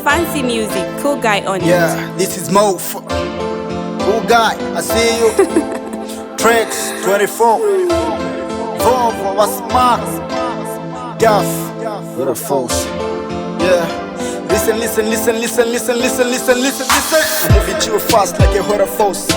Fancy music, cool guy on it. Yeah, this is MoFa. Cool guy, I see you. Tricks 24. Volvo, what's smart? Gaff, Waterfalls. Yeah. Listen. I'm moving too fast like a waterfalls.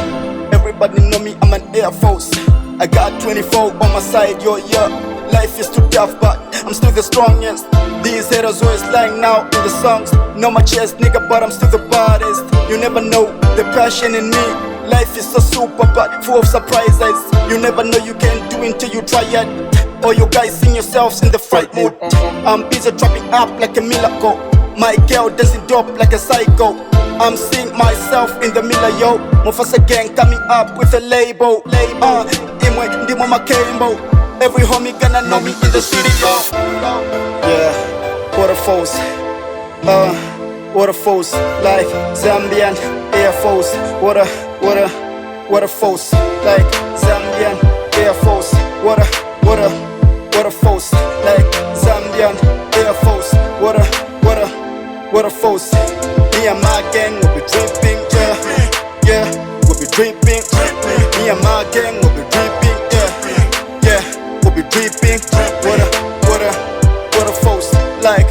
Everybody know me, I'm an Air Force. I got 24 on my side, yo, yeah. Life is too tough, but I'm still the strongest. These haters always lying now in the songs. Know my chest, nigga, but I'm still the baddest. You never know the passion in me. Life is so super, but full of surprises. You never know you can do until you try it. All you guys sing yourselves in the fright mood. I'm busy trapping up like a miracle. My girl dancing dope like a psycho. I'm seeing myself in the mirror, yo. MoFa gang coming up with a label. Imwe ndimo makembo. Every homie gonna know me in the city, yo. Yeah, waterfalls. Waterfalls, like Zambian Air Force. Waterfalls, like Zambian Air Force. Waterfalls, like Zambian Air Force. Waterfalls. Me and my gang will be dripping, yeah, we'll be dripping. Me and my gang will be dripping, yeah, we'll be dripping. Waterfalls, like